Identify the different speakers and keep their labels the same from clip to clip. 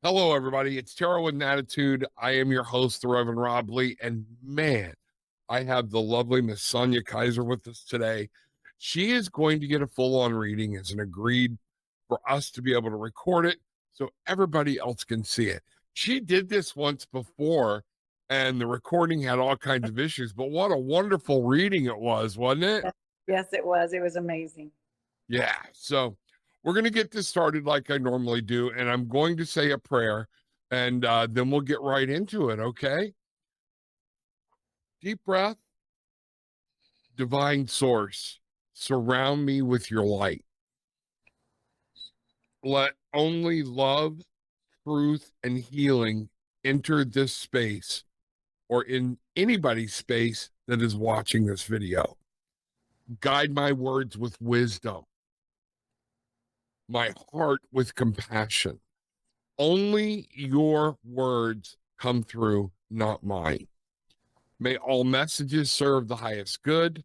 Speaker 1: Hello, everybody. It's Tarot with an Attitude. I am your host, the Reverend Rob Lee. And man, I have the lovely Miss Sonya Kaiser with us today. She is going to get a full-on reading as an agreed for us to be able to record it so everybody else can see it. She did this once before, and the recording had all kinds of issues, but what a wonderful reading it was, wasn't it?
Speaker 2: Yes, it was. It was amazing.
Speaker 1: Yeah. So we're going to get this started like I normally do, and I'm going to say a prayer, and then we'll get right into it, okay? Deep breath. Divine source, surround me with your light. Let only love, truth, and healing enter this space or in anybody's space that is watching this video. Guide my words with wisdom, my heart with compassion. Only your words come through, not mine. May all messages serve the highest good.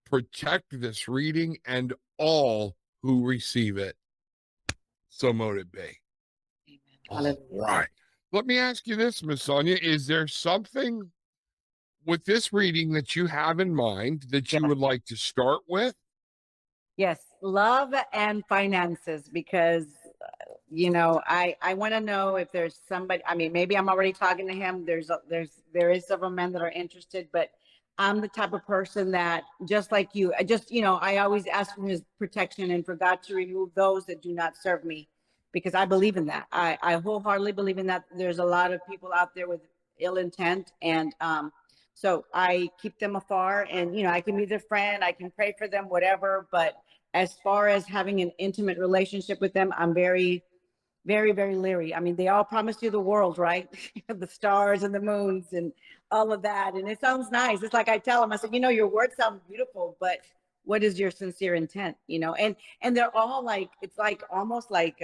Speaker 1: Protect this reading and all who receive it. So mote it be.
Speaker 2: Amen.
Speaker 1: All right. Let me ask you this, Miss Sonya. Is there something with this reading that you have in mind that you would like to start with?
Speaker 2: Yes, love and finances, because I want to know if there's somebody. I mean, maybe I'm already talking to him. There is several men that are interested, but I'm the type of person that, just like you, I always ask for his protection and for God to remove those that do not serve me, because I believe in that. I wholeheartedly believe in that. There's a lot of people out there with ill intent, and so I keep them afar, and I can be their friend, I can pray for them, whatever. But as far as having an intimate relationship with them, I'm very, very, very leery. I mean, they all promise you the world, right? The stars and the moons and all of that. And it sounds nice. It's like I tell them, I said, your words sound beautiful, but what is your sincere intent? And they're all like, it's like almost like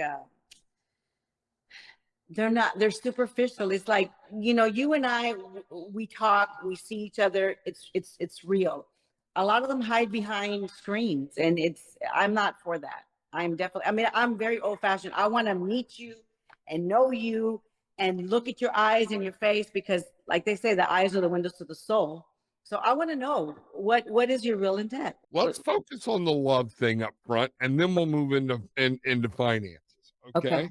Speaker 2: they're superficial. It's like, you and I, we talk, we see each other. It's real. A lot of them hide behind screens, and I'm not for that. I'm very old fashioned. I want to meet you and know you and look at your eyes and your face, because like they say, the eyes are the windows to the soul. So I want to know what is your real intent.
Speaker 1: Let's focus on the love thing up front, and then we'll move into finances. Okay.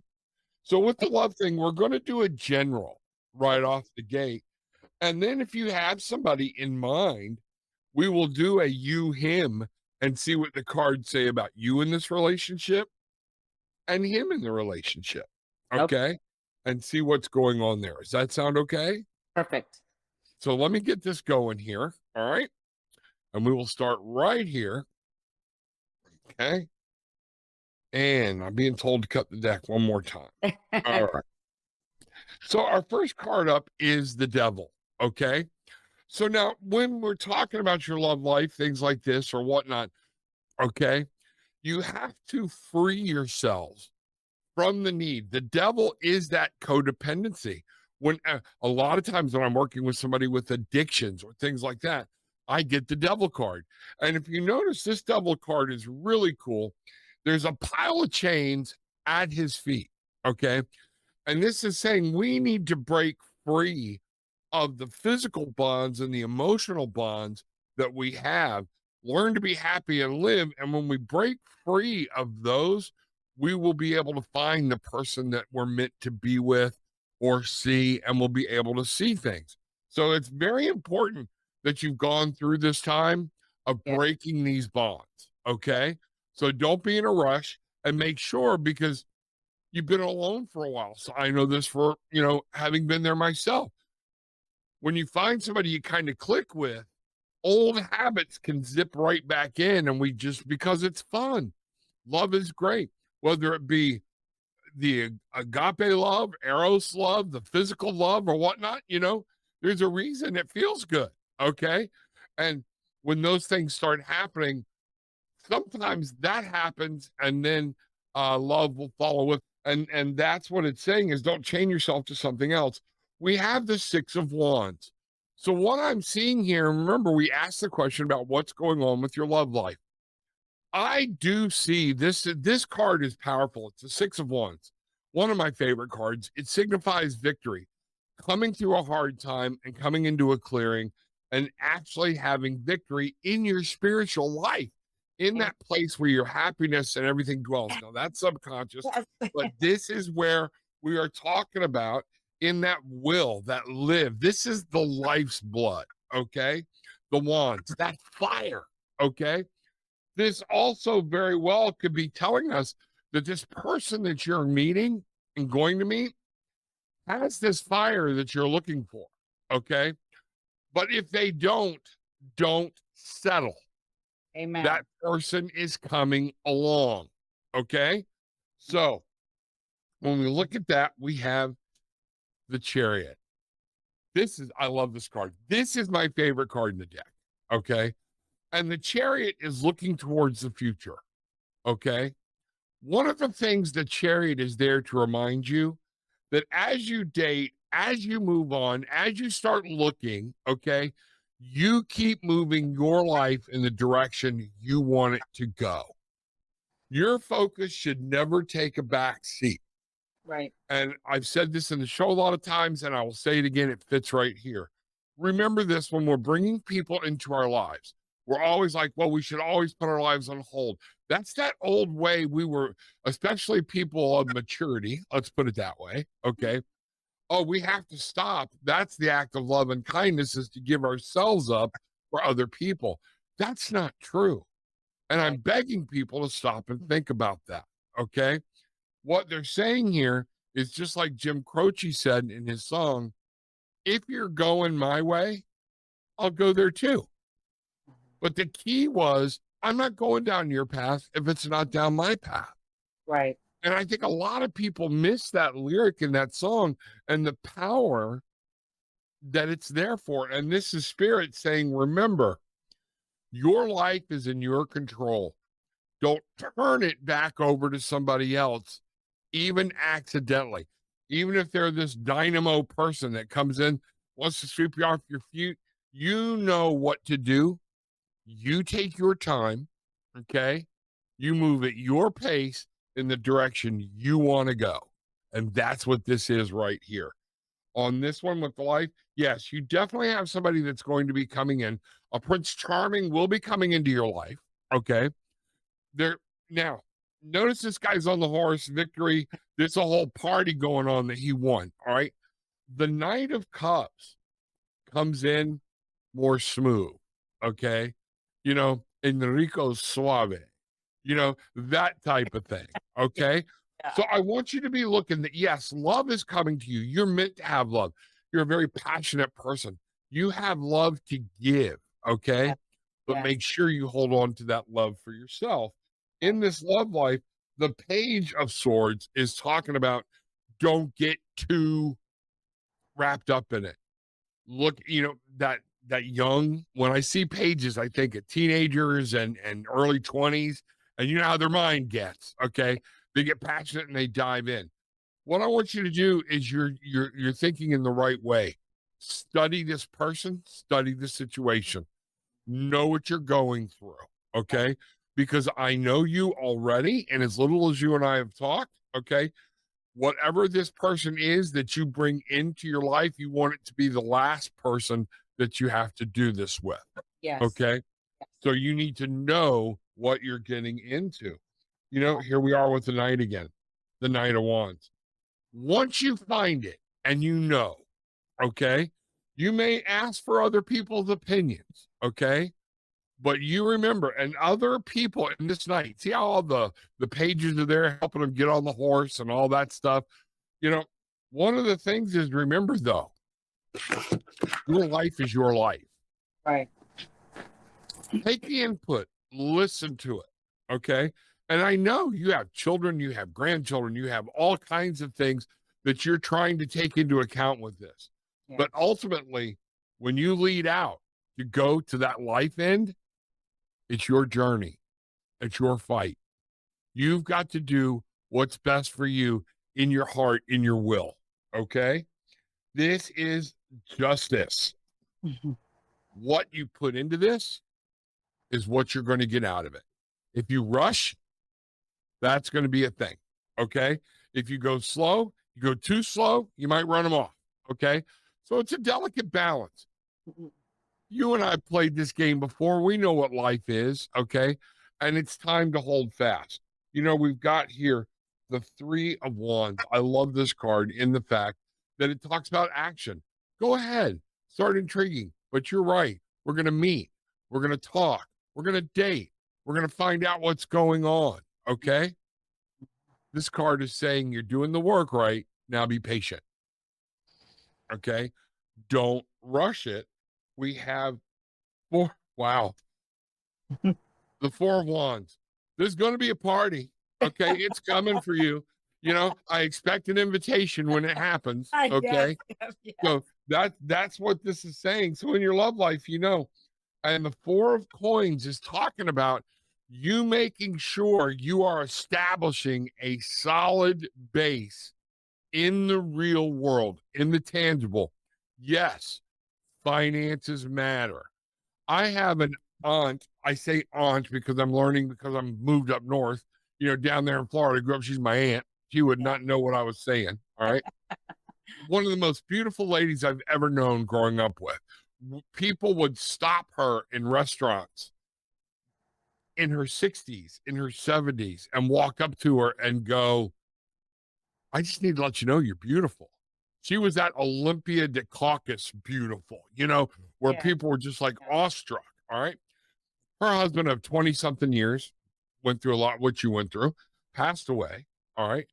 Speaker 1: So with the love thing, we're going to do a general right off the gate. And then if you have somebody in mind, we will do a you, him, and see what the cards say about you in this relationship and him in the relationship. Okay. And see what's going on there. Does that sound okay?
Speaker 2: Perfect.
Speaker 1: So let me get this going here. All right. And we will start right here. Okay. And I'm being told to cut the deck one more time. All right. So our first card up is the devil. Okay. So now when we're talking about your love life, things like this or whatnot, okay, you have to free yourselves from the need. The devil is that codependency. When a lot of times when I'm working with somebody with addictions or things like that, I get the devil card. And if you notice, this devil card is really cool. There's a pile of chains at his feet. Okay. And this is saying we need to break free of the physical bonds and the emotional bonds that we have, learn to be happy and live. And when we break free of those, we will be able to find the person that we're meant to be with or see, and we'll be able to see things. So it's very important that you've gone through this time of breaking these bonds. Okay. So don't be in a rush, and make sure, because you've been alone for a while. So I know this for, having been there myself. When you find somebody you kind of click with, old habits can zip right back in, and because it's fun. Love is great, whether it be the agape love, eros love, the physical love or whatnot, there's a reason it feels good. Okay. And when those things start happening, sometimes that happens, and then love will follow with, and that's what it's saying is don't chain yourself to something else. We have the Six of Wands. So what I'm seeing here, remember, we asked the question about what's going on with your love life. I do see this card is powerful. It's the Six of Wands. one of my favorite cards. It signifies victory, coming through a hard time and coming into a clearing and actually having victory in your spiritual life, in
Speaker 2: Amen.
Speaker 1: that place where your happiness and everything dwells. Now, that's subconscious,
Speaker 2: Yes.
Speaker 1: but this is where we are talking about in that will, that live. This is the life's blood, okay? The wands, that fire, okay? This also very well could be telling us that this person that you're meeting and going to meet has this fire that you're looking for, okay? But if they don't settle.
Speaker 2: Amen.
Speaker 1: That person is coming along, okay? So when we look at that, we have the Chariot. I love this card. This is my favorite card in the deck, okay? And the Chariot is looking towards the future, okay? One of the things the Chariot is there to remind you that as you date, as you move on, as you start looking, okay, you keep moving your life in the direction you want it to go. Your focus should never take a back seat.
Speaker 2: Right.
Speaker 1: And I've said this in the show a lot of times, and I will say it again. It fits right here. Remember this when we're bringing people into our lives. We're always like, well, we should always put our lives on hold. That's that old way we were, especially people of maturity. Let's put it that way. Okay. Oh, we have to stop. That's the act of love and kindness, is to give ourselves up for other people. That's not true. And I'm
Speaker 2: Right.
Speaker 1: begging people to stop and think about that. Okay. What they're saying here is just like Jim Croce said in his song, if you're going my way, I'll go there too. But the key was, I'm not going down your path if it's not down my path.
Speaker 2: Right.
Speaker 1: And I think a lot of people miss that lyric in that song and the power that it's there for. And this is Spirit saying, remember, your life is in your control. Don't turn it back over to somebody else, even accidentally. Even if they're this dynamo person that comes in, wants to sweep you off your feet, you know what to do. You take your time, okay? You move at your pace in the direction you want to go. And that's what this is right here. On this one with the life, yes, you definitely have somebody that's going to be coming in. A Prince Charming will be coming into your life, okay? There now, notice this guy's on the horse, victory. There's a whole party going on that he won. All right. The Knight of Cups comes in more smooth. Okay. Enrico Suave, that type of thing. Okay.
Speaker 2: Yeah.
Speaker 1: So I want you to be looking that, yes, love is coming to you. You're meant to have love. You're a very passionate person. You have love to give. Okay.
Speaker 2: Yeah.
Speaker 1: But
Speaker 2: Yes.
Speaker 1: make sure you hold on to that love for yourself. In this love life, the Page of Swords is talking about don't get too wrapped up in it. Look, that young, when I see pages, I think of teenagers and early 20s, and you know how their mind gets, okay? They get passionate and they dive in. What I want you to do is you're thinking in the right way. Study this person, study the situation. Know what you're going through, okay? Because I know you already, and as little as you and I have talked, okay, whatever this person is that you bring into your life, you want it to be the last person that you have to do this with,
Speaker 2: Yes.
Speaker 1: okay? So you need to know what you're getting into. Here we are with the Knight again, the Knight of Wands. Once you find it and okay, you may ask for other people's opinions, okay? But you remember, and other people in this night, see how all the pages are there helping them get on the horse and all that stuff. One of the things is, remember though, your life is your life.
Speaker 2: Right.
Speaker 1: Take the input, listen to it, okay? And I know you have children, you have grandchildren, you have all kinds of things that you're trying to take into account with this.
Speaker 2: Yeah.
Speaker 1: But ultimately, when you lead out to go to that life end, it's your journey. It's your fight. You've got to do what's best for you in your heart, in your will. Okay? This is justice.
Speaker 2: Mhm.
Speaker 1: What you put into this is what you're going to get out of it. If you rush, that's going to be a thing. Okay? If you go slow, you go too slow, you might run them off. Okay. So it's a delicate balance.
Speaker 2: Mhm.
Speaker 1: You and I played this game before. We know what life is. Okay. And it's time to hold fast. We've got here the Three of Wands. I love this card in the fact that it talks about action. Go ahead, start intriguing. But you're right. We're going to meet. We're going to talk. We're going to date. We're going to find out what's going on. Okay. This card is saying you're doing the work right. Now be patient. Okay. Don't rush it. We have wow, the Four of Wands. There's going to be a party. Okay. It's coming for you. I expect an invitation when it happens.
Speaker 2: Yes,
Speaker 1: Okay.
Speaker 2: yes, yes.
Speaker 1: So that's what this is saying. So in your love life, and the Four of Coins is talking about you making sure you are establishing a solid base in the real world, in the tangible. Yes, finances matter. I have an aunt. I say aunt because I'm learning because I'm moved up north, down there in Florida. I grew up, she's my aunt. She would
Speaker 2: Yeah.
Speaker 1: not know what I was saying. All right. One of the most beautiful ladies I've ever known growing up with. People would stop her in restaurants in her 60s, in her 70s, and walk up to her and go, I just need to let you know you're beautiful. She was that Olympia de Caucus beautiful, where
Speaker 2: Yeah.
Speaker 1: people were just like awestruck. All right. Her husband of 20 something years went through a lot, what you went through, passed away. All right.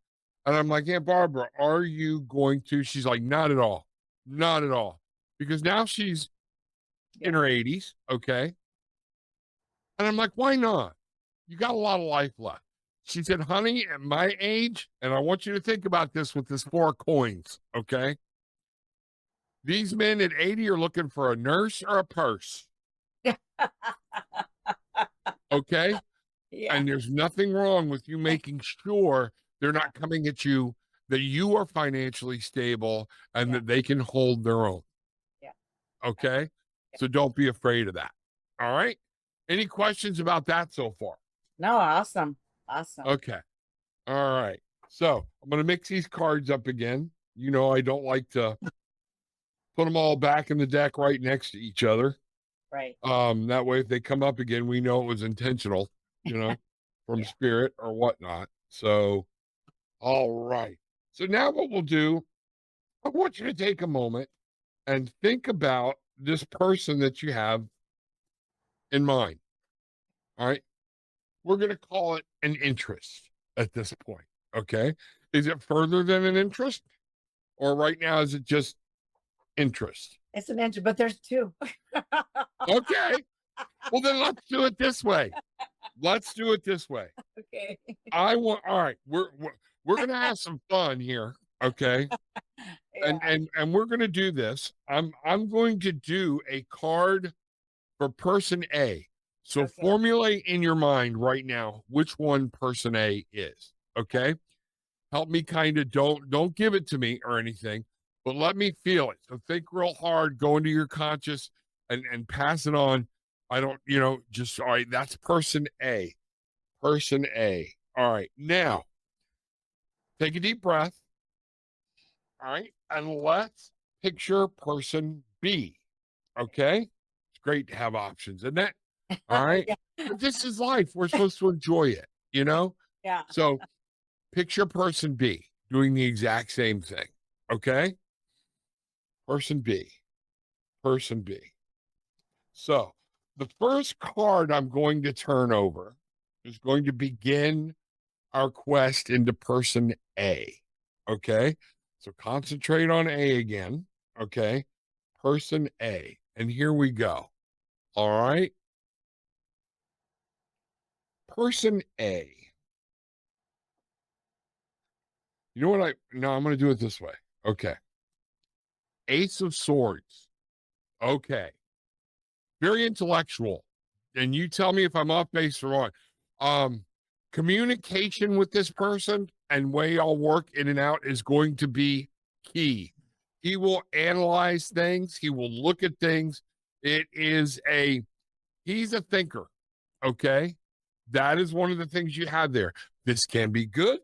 Speaker 1: And I'm like, Aunt Barbara, are you going to? She's like, not at all. Not at all. Because now she's in her 80s. Okay. And I'm like, why not? You got a lot of life left. She said, honey, at my age, and I want you to think about this with this Four Coins. Okay. These men at 80 are looking for a nurse or a purse. Okay.
Speaker 2: Yeah.
Speaker 1: And there's nothing wrong with you making sure they're not coming at you, that you are financially stable and that they can hold their own.
Speaker 2: Yeah.
Speaker 1: Okay. So don't be afraid of that. All right. Any questions about that so far?
Speaker 2: No, awesome. Awesome.
Speaker 1: Okay. All right. So I'm going to mix these cards up again. I don't like to put them all back in the deck right next to each other.
Speaker 2: Right.
Speaker 1: That way, if they come up again, we know it was intentional, from
Speaker 2: Yeah.
Speaker 1: spirit or whatnot. So, all right. So now what we'll do, I want you to take a moment and think about this person that you have in mind. All right. We're going to call it an interest at this point. Okay. Is it further than an interest? Or right now, is it just interest?
Speaker 2: It's an interest, but there's two.
Speaker 1: Okay. Well, then let's do it this way. Let's do it this way.
Speaker 2: Okay.
Speaker 1: All right. We're gonna have some fun here. Okay.
Speaker 2: Yeah.
Speaker 1: And we're gonna do this. I'm going to do a card for person A. So
Speaker 2: Okay.
Speaker 1: formulate in your mind right now which one person A is. Okay. Help me kind of don't give it to me or anything, but let me feel it. So think real hard, go into your conscious and pass it on. I don't, just all right, that's person A. Person A. All right. Now take a deep breath. All right. And let's picture person B. Okay. It's great to have options, isn't it? All right.
Speaker 2: Yeah.
Speaker 1: But this is life. We're supposed to enjoy it,
Speaker 2: Yeah.
Speaker 1: So picture person B doing the exact same thing. Okay. Person B. Person B. So the first card I'm going to turn over is going to begin our quest into person A. Okay. So concentrate on A again. Okay. Person A. And here we go. All right. Person A. You know what no, I'm going to do it this way. Okay. Ace of Swords. Okay. Very intellectual. And you tell me if I'm off base or on. Communication with this person and way I'll work in and out is going to be key. He will analyze things. He will look at things. He's a thinker. Okay. That is one of the things you have there. This can be good.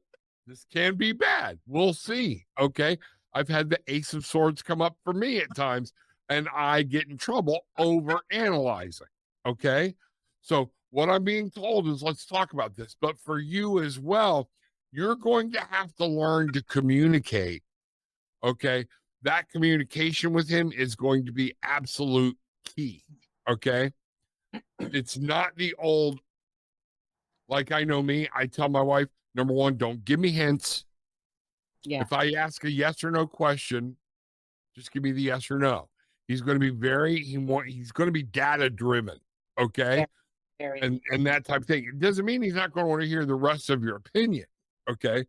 Speaker 1: This can be bad. We'll see. Okay. I've had the Ace of Swords come up for me at times, and I get in trouble over analyzing. Okay. So, what I'm being told is let's talk about this. But for you as well, you're going to have to learn to communicate. Okay. That communication with him is going to be absolute key. Okay. It's not the old, like I know me, I tell my wife, number one, don't give me hints.
Speaker 2: Yeah.
Speaker 1: If I ask a yes or no question, just give me the yes or no. He's going to be he's going to be data driven. Okay.
Speaker 2: Very, very.
Speaker 1: And that type of thing. It doesn't mean he's not going to want to hear the rest of your opinion. Okay.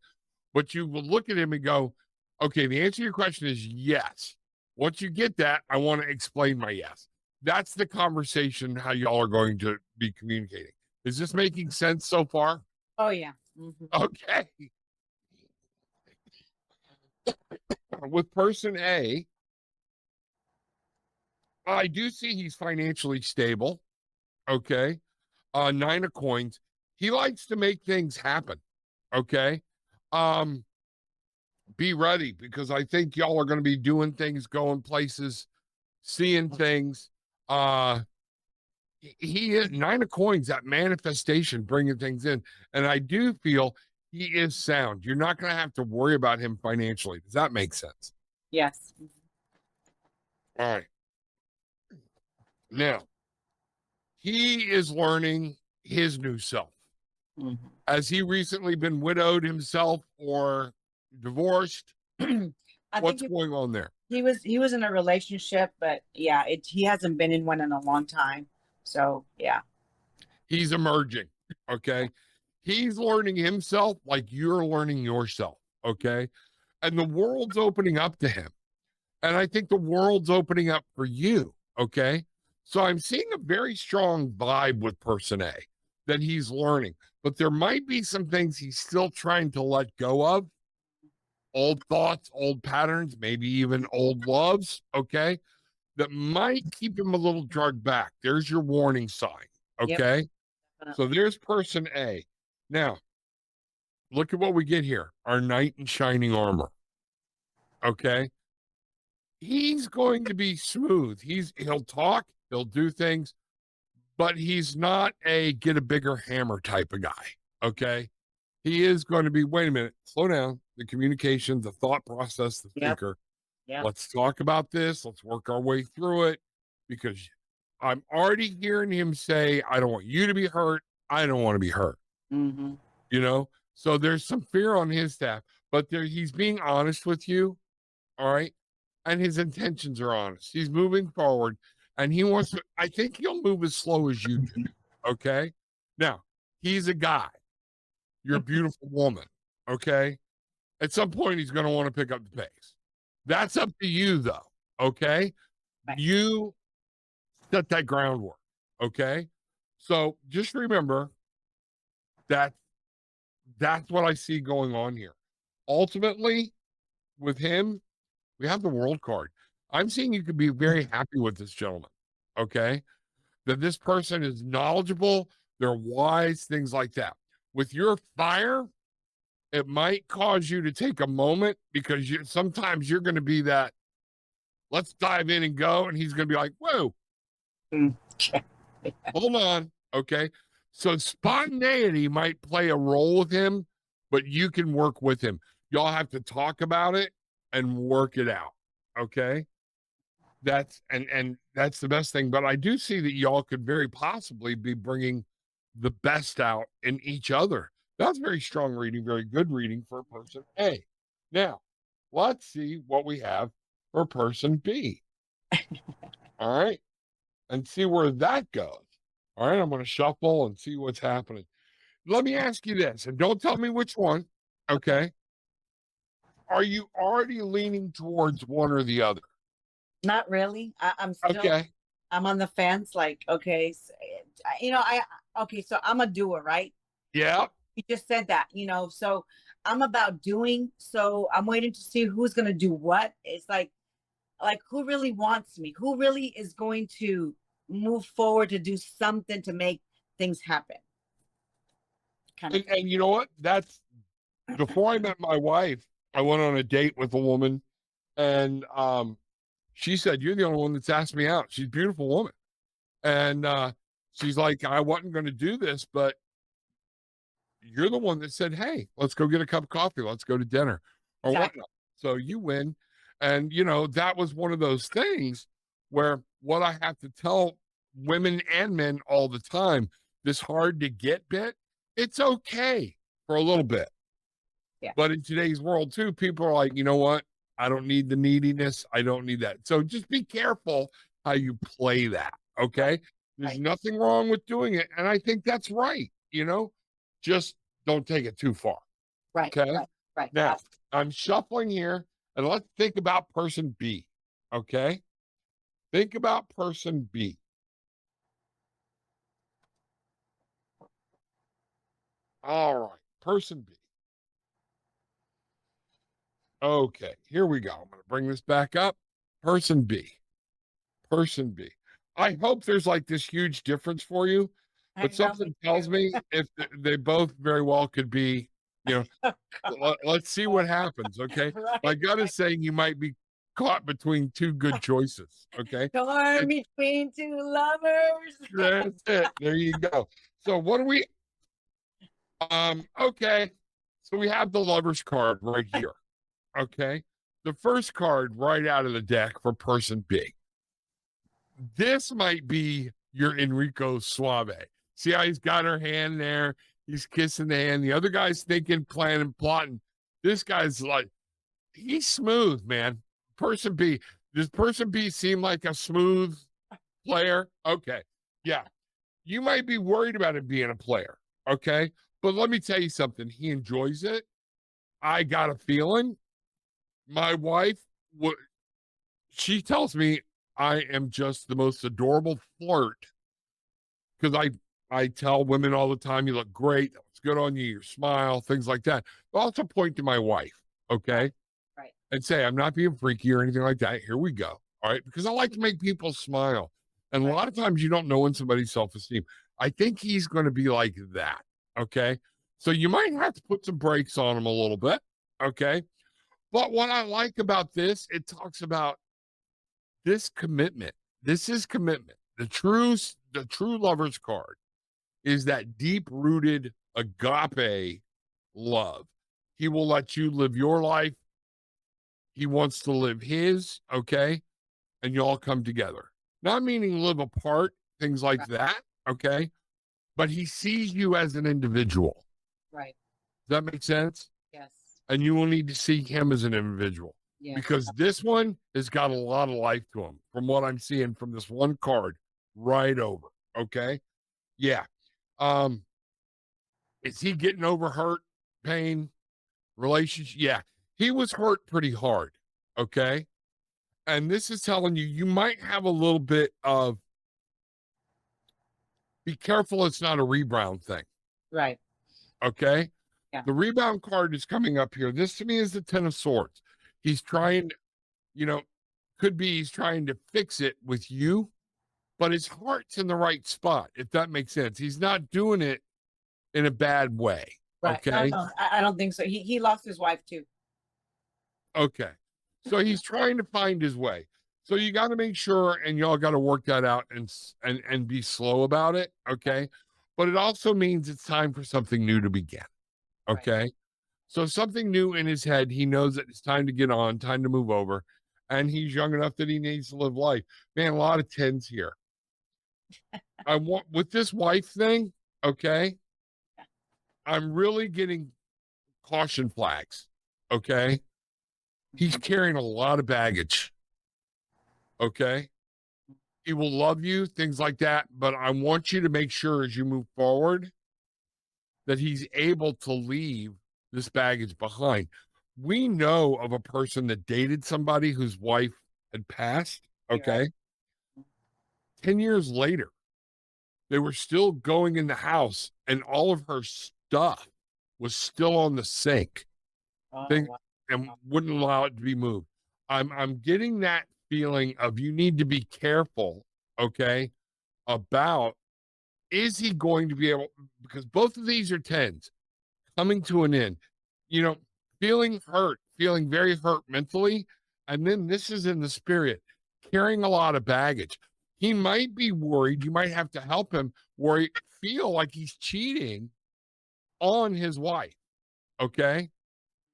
Speaker 1: But you will look at him and go, okay, the answer to your question is yes. Once you get that, I want to explain my yes. That's the conversation, how y'all are going to be communicating. Is this making sense so far?
Speaker 2: Oh yeah. Mhm.
Speaker 1: Okay. With person A, I do see he's financially stable. Okay. Nine of coins. He likes to make things happen. Okay. Um, be ready because I think y'all are going to be doing things, going places, seeing things. He is nine of coins, that manifestation, bringing things in. And I do feel he is sound. You're not going to have to worry about him financially. Does that make sense?
Speaker 2: Yes.
Speaker 1: All right. Now, he is learning his new self.
Speaker 2: Mhm.
Speaker 1: Has he recently been widowed himself or divorced?
Speaker 2: I
Speaker 1: What's
Speaker 2: think
Speaker 1: going on there?
Speaker 2: he was in a relationship, but yeah, he hasn't been in one in a long time. So yeah.
Speaker 1: He's emerging. Okay. He's learning himself like you're learning yourself. Okay. And the world's opening up to him. And I think the world's opening up for you. Okay. So I'm seeing a very strong vibe with person A that he's learning, but there might be some things he's still trying to let go of, old thoughts, old patterns, maybe even old loves. Okay. That might keep him a little drugged back. There's your warning sign.
Speaker 2: Yep.
Speaker 1: Okay. So
Speaker 2: Definitely.
Speaker 1: there's person A. Now, look at what we get here, our knight in shining armor. Okay. He's going to be smooth. He'll talk, he'll do things, but he's not a get a bigger hammer type of guy. Okay. He is going to be, wait a minute, slow down. The communication, the thought process, the
Speaker 2: Yep.
Speaker 1: thinker.
Speaker 2: Yep.
Speaker 1: Let's talk about this. Let's work our way through it because I'm already hearing him say, I don't want you to be hurt. I don't want to be hurt.
Speaker 2: Mm-hmm.
Speaker 1: You know, so there's some fear on his staff, but he's being honest with you. All right. And his intentions are honest. He's moving forward and he wants to, I think he'll move as slow as you do. Okay. Now, he's a guy. You're a beautiful woman. Okay. At some point, he's going to want to pick up the pace. That's up to you, though. Okay.
Speaker 2: Right.
Speaker 1: You set that groundwork. Okay. So just remember that that's what I see going on here. Ultimately, with him, we have the world card. I'm seeing you could be very happy with this gentleman. Okay. That this person is knowledgeable, they're wise, things like that. With your fire, it might cause you to take a moment because sometimes you're going to be that, let's dive in and go. And he's going to be like, whoa, hold on. Okay. So spontaneity might play a role with him, but you can work with him. Y'all have to talk about it and work it out. Okay. And that's the best thing. But I do see that y'all could very possibly be bringing the best out in each other. That's very strong reading, very good reading for person A. Now, let's see what we have for person B. All right. And see where that goes. All right. I'm going to shuffle and see what's happening. Let me ask you this, and don't tell me which one. Okay. Are you already leaning towards one or the other?
Speaker 2: Not really. I'm still.
Speaker 1: Okay.
Speaker 2: I'm on the fence. Like, okay, okay. So I'm a doer, right?
Speaker 1: Yeah.
Speaker 2: You just said that, So I'm about doing. So I'm waiting to see who's gonna do what. It's like who really wants me? Who really is going to move forward to do something to make things happen? Kind of.
Speaker 1: And you know what? That's before I met my wife, I went on a date with a woman, and she said, "You're the only one that's asked me out." She's a beautiful woman, and she's like, "I wasn't going to do this, but you're the one that said, 'Hey, let's go get a cup of coffee. Let's go to dinner or
Speaker 2: Exactly.
Speaker 1: whatnot.'" So you win. And, that was one of those things where what I have to tell women and men all the time, this hard to get bit, it's okay for a little bit.
Speaker 2: Yeah.
Speaker 1: But in today's world, too, people are like, you know what? I don't need the neediness. I don't need that. So just be careful how you play that. Okay. There's
Speaker 2: Right.
Speaker 1: nothing wrong with doing it. And I think that's right. Just don't take it too far.
Speaker 2: Right.
Speaker 1: Okay.
Speaker 2: Right.
Speaker 1: Now I'm shuffling here and let's think about person B. Okay. Think about person B. All right. Person B. Okay. Here we go. I'm going to bring this back up. Person B. Person B. I hope there's like this huge difference for you,
Speaker 2: I
Speaker 1: but
Speaker 2: know,
Speaker 1: something
Speaker 2: me
Speaker 1: tells
Speaker 2: too.
Speaker 1: me if they both very well could be, you know, let's see what happens. Okay. My
Speaker 2: Right.
Speaker 1: gut is saying you might be caught between two good choices. Okay.
Speaker 2: Torn
Speaker 1: And
Speaker 2: between two lovers.
Speaker 1: that's it. There you go. So what do we, okay. So we have the lover's card right here. Okay. The first card right out of the deck for person B. This might be your Enrico Suave. See how he's got her hand there? He's kissing the hand. The other guy's thinking, planning, plotting. This guy's like, he's smooth, man. Person B. Does person B seem like a smooth player? Okay. Yeah. You might be worried about him being a player. Okay. But let me tell you something. He enjoys it. I got a feeling. My wife, she tells me I am just the most adorable flirt because I tell women all the time, you look great, it's good on you, your smile, things like that. But I'll also point to my wife, okay,
Speaker 2: Right.
Speaker 1: and say I'm not being freaky or anything like that. Here we go, all right, because I like to make people smile, and a
Speaker 2: Right.
Speaker 1: lot of times you don't know in somebody's self-esteem. I think he's going to be like that, okay. So you might have to put some brakes on him a little bit, okay. But what I like about this, it talks about this commitment. This is commitment. The true lover's card is that deep rooted agape love. He will let you live your life. He wants to live his, okay? And you all come together. Not meaning live apart, things like
Speaker 2: Right.
Speaker 1: that, okay? But he sees you as an individual.
Speaker 2: Right.
Speaker 1: Does that make sense?
Speaker 2: Yes.
Speaker 1: And you will need to see him as an individual
Speaker 2: Yes.
Speaker 1: because this one has got a lot of life to him from what I'm seeing from this one card right over. Okay. Yeah. Um, is he getting over hurt, pain, relationship? Yeah. He was hurt pretty hard. Okay. And this is telling you, you might have a little bit of be careful. It's not a rebound thing.
Speaker 2: Right.
Speaker 1: Okay.
Speaker 2: Yeah.
Speaker 1: The rebound card is coming up here. This to me is the 10 of swords. He's trying, you know, could be he's trying to fix it with you, but his heart's in the right spot, if that makes sense. He's not doing it in a bad way.
Speaker 2: Right. No,
Speaker 1: Okay.
Speaker 2: no, I don't think so. He lost his wife too.
Speaker 1: Okay. So he's trying to find his way. So you got to make sure, and y'all got to work that out and be slow about it. Okay. But it also means it's time for something new to begin.
Speaker 2: Right.
Speaker 1: Okay. So something new in his head. He knows that it's time to get on, time to move over. And he's young enough that he needs to live life. Man, a lot of tens here. I want with this wife thing, okay. I'm really getting caution flags. Okay. He's carrying a lot of baggage. Okay. He will love you, things like that. But I want you to make sure as you move forward that he's able to leave this baggage behind. We know of a person that dated somebody whose wife had passed.
Speaker 2: You're right.
Speaker 1: Okay. 10 years later, they were still going in the house and all of her stuff was still on the sink
Speaker 2: Oh,
Speaker 1: thing
Speaker 2: wow.
Speaker 1: and wouldn't allow it to be moved. I'm getting that feeling of you need to be careful, okay, about is he going to be able because both of these are tens coming to an end. you know, feeling hurt, feeling very hurt mentally. And then this is in the spirit, carrying a lot of baggage. He might be worried. You might have to help him feel like he's cheating on his wife. Okay.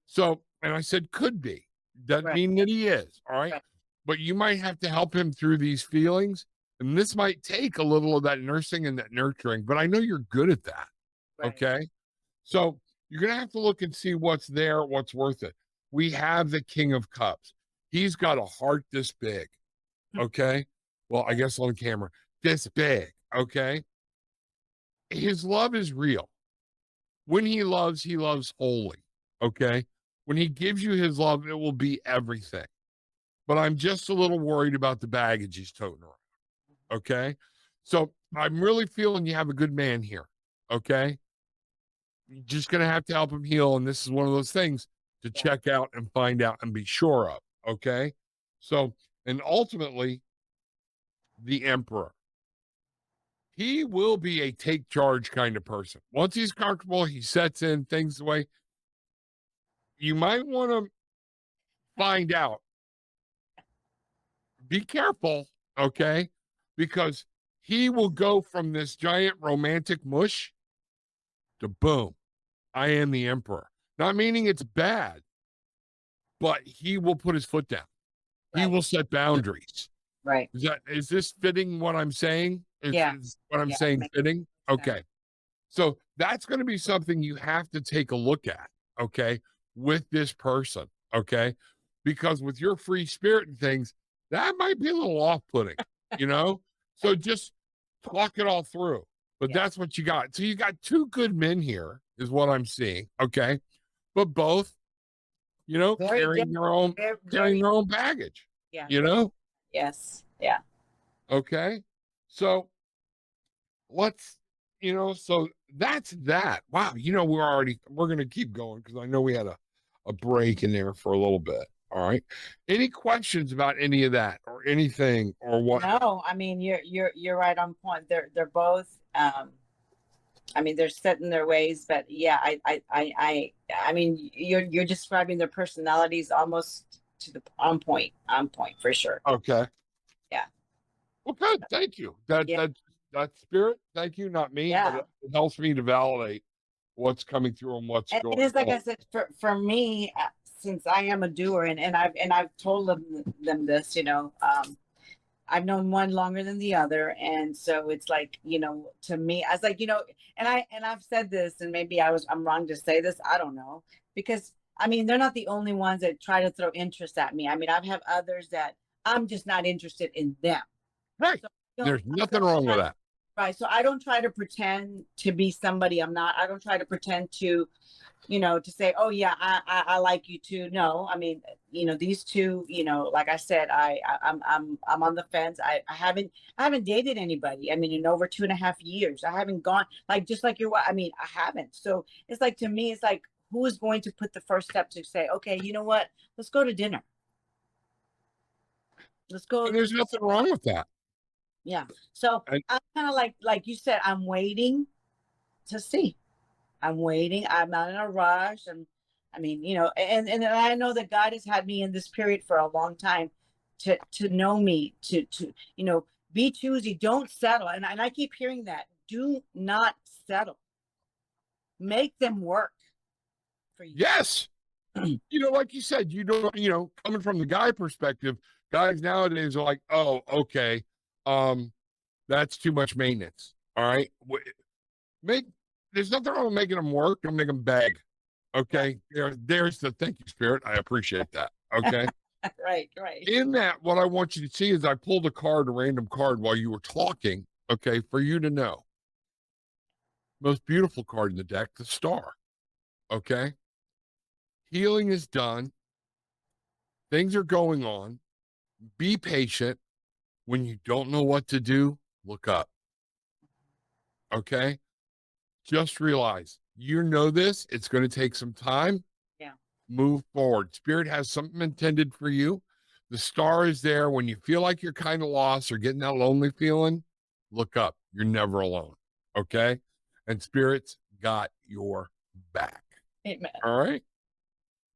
Speaker 1: So, and I said, could be. Doesn't
Speaker 2: Right.
Speaker 1: mean that he is. All right.
Speaker 2: Right.
Speaker 1: But you might have to help him through these feelings. And this might take a little of that nursing and that nurturing, but I know you're good at that.
Speaker 2: Right.
Speaker 1: Okay. So you're going to have to look and see what's there, what's worth it. We have the King of Cups. He's got a heart this big. Okay. Well, I guess on camera, this big. Okay. His love is real. When he loves wholly. Okay. When he gives you his love, it will be everything. But I'm just a little worried about the baggage he's toting around. Okay. So I'm really feeling you have a good man here. Okay. You're just going to have to help him heal. And this is one of those things to check out and find out and be sure of. Okay. So, and ultimately, the Emperor, he will be a take charge kind of person. Once he's comfortable, he sets in things the way you might want to find out. Be careful. Okay. Because he will go from this giant romantic mush to boom, I am the Emperor. Not meaning it's bad, but he will put his foot down. He
Speaker 2: Right.
Speaker 1: will set boundaries.
Speaker 2: Right.
Speaker 1: Is this fitting what I'm saying?
Speaker 2: Yeah.
Speaker 1: Is what I'm
Speaker 2: Yeah,
Speaker 1: saying
Speaker 2: makes
Speaker 1: fitting?
Speaker 2: sense.
Speaker 1: Okay. So that's going to be something you have to take a look at, okay, with this person, okay? Because with your free spirit and things, that might be a little off-putting, you know? So just talk it all through. But
Speaker 2: Yeah.
Speaker 1: that's what you got. So you got two good men here, is what I'm seeing, okay? But both,
Speaker 2: Very
Speaker 1: carrying
Speaker 2: different.
Speaker 1: their own
Speaker 2: Very,
Speaker 1: baggage,
Speaker 2: yeah. Yes. Yeah.
Speaker 1: okay? So let's, so that's that. Wow, we're gonna keep going because I know we had a break in there for a little bit. All right. Any questions about any of that or anything or what?
Speaker 2: No, I mean you're right on point. They're both I mean they're set in their ways, but yeah, I mean you're describing their personalities almost to the on point for sure.
Speaker 1: Okay.
Speaker 2: Yeah.
Speaker 1: Well, good. Thank you.
Speaker 2: Yeah.
Speaker 1: That spirit. Thank you. Not me, but
Speaker 2: Yeah.
Speaker 1: it helps me to validate what's coming through and what's
Speaker 2: And
Speaker 1: going
Speaker 2: it's like
Speaker 1: on.
Speaker 2: I said, for me, since I am a doer, and I've told them this, I've known one longer than the other, and so it's like, to me, I was like, and I've said this, and maybe I'm wrong to say this, I don't know, because I mean they're not the only ones that try to throw interest at me. I mean I've had others that I'm just not interested in them.
Speaker 1: Right.
Speaker 2: So
Speaker 1: There's
Speaker 2: I
Speaker 1: nothing
Speaker 2: don't
Speaker 1: wrong with
Speaker 2: try,
Speaker 1: that.
Speaker 2: right. So I don't try to pretend to be somebody I'm not. I don't try to pretend to to say, oh yeah, I like you too. No, I mean, these two, like I said, I'm on the fence. I haven't dated anybody. I mean, in over 2.5 years, I haven't gone like just like I mean, I haven't. So it's like to me, it's like who is going to put the first step to say, okay, you know what? Let's go to dinner. Let's go.
Speaker 1: And there's nothing wrong with that.
Speaker 2: Yeah. So
Speaker 1: And
Speaker 2: I'm kind of like you said, I'm waiting to see. I'm waiting. I'm not in a rush. And I mean, and I know that God has had me in this period for a long time to know me, to be choosy. Don't settle. And I keep hearing that. Do not settle. Make them work for you.
Speaker 1: yes, like you said, you don't, coming from the guy perspective, guys nowadays are like, oh, okay, that's too much maintenance. All right, make there's nothing wrong with making them work. Don't make them beg. Okay, there's the thank you spirit. I appreciate that. Okay.
Speaker 2: Right, right.
Speaker 1: In that, what I want you to see is I pulled a random card while you were talking. Okay, for you to know, most beautiful card in the deck, the star. Okay, healing is done. Things are going on. Be patient. When you don't know what to do, look up. Okay, just realize you know this. It's going to take some time.
Speaker 2: Yeah.
Speaker 1: Move forward. Spirit has something intended for you. The star is there when you feel like you're kind of lost or getting that lonely feeling. Look up. You're never alone. Okay. And Spirit's got your back.
Speaker 2: Amen.
Speaker 1: All right.